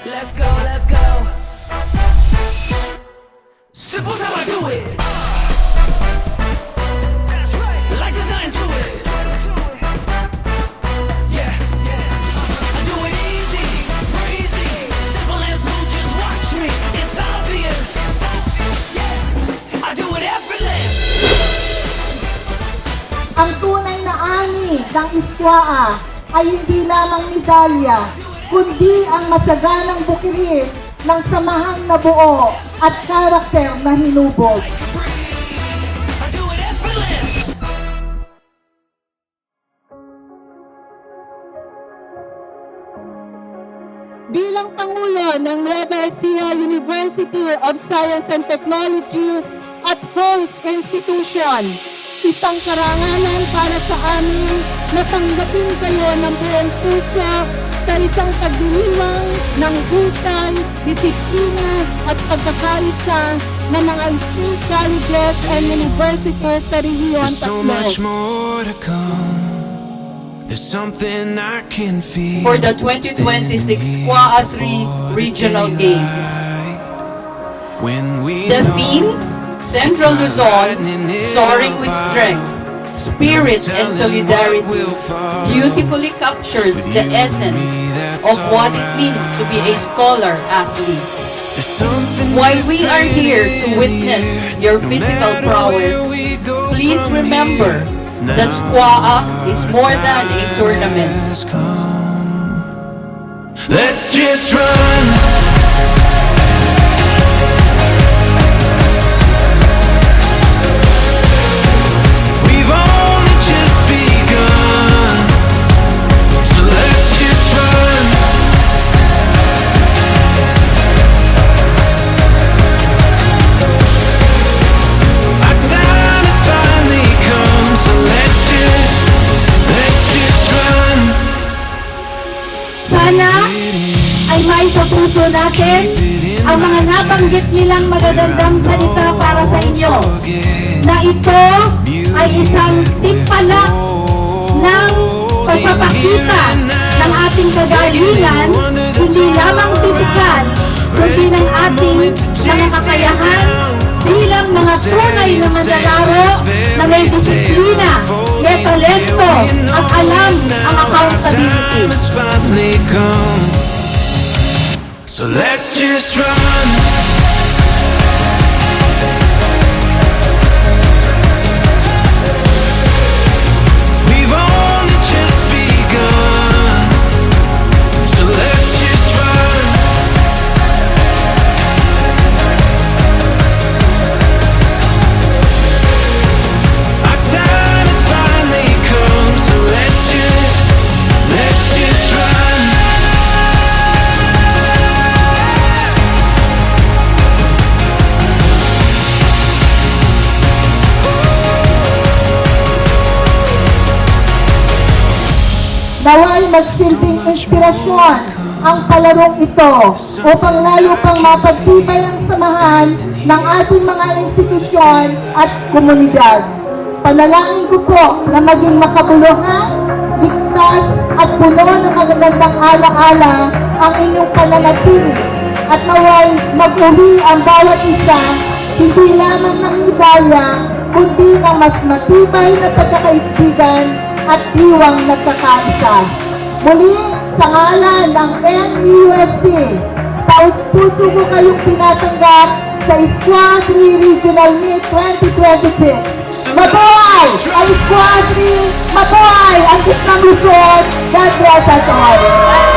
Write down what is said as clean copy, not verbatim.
Let's go, let's go. Simple's how I do it. Like there's nothing to it. Yeah, I do it easy, breezy, simple and smooth. Just watch me, it's obvious. Yeah, I do it effortless. Ang tunay na ani ng Iskwaa ay hindi lamang medalya, kundi ang masaganang bukilit ng samahang nabuo at karakter na hinubog. I do it effortless. Bilang Pangulo ng Nueva Ecija University of Science and Technology at host institution, isang karangalan para sa amin na tanggapin kayo ng buong puso sa isang pagdiriwang ng husay, disiplina at pagkakaisa ng mga state colleges and universities sa rehiyon There's so much Tatlo. more to come. There's something I can feel. For the 2026 QAA 3 Regional Games. When we The know theme, Central Luzon, Soaring with Strength, Spirit and Solidarity, beautifully captures the essence of what it means to be a scholar athlete. there's something While we are here to witness your physical prowess, please remember that SQUAA is more than a tournament. has come. Let's just run. We've only just begun. So let's just run. Our time has finally come. So let's just run. Sana ay may sa puso natin ang mga nabanggit nilang magagandang salita para sa inyo, na ito ay isang timpalak ng pagpapakita ng ating kagalingan, hindi lamang pisikal, kundi ng ating mga kakayahan bilang mga tunay na manlalaro na may disiplina, may talento at alam ang accountability. Time has finally come. So let's just run. We've only just begun. So let's just run. Our time has finally come. So let's just run. Naway magsilbing inspirasyon ang palarong ito upang lalo pang mapagtibay ang samahan ng ating mga institusyon at komunidad. Panalangin ko po na maging makabuluhan, ligtas at puno ng magagandang alaala ang inyong pananatili at naway mag-uwi ang bawat isa hindi lamang ng medalya kundi ng mas matibay na pagkakaibigan at diwang nagkakaisa. Muli, sa ngalan ng NEUST, taus-puso ko kayong tinatanggap sa SQUA 3 Regional Meet 2026. Mabuhay ang SQUA 3! Mabuhay ang Gitnang Luzon! God bless us all!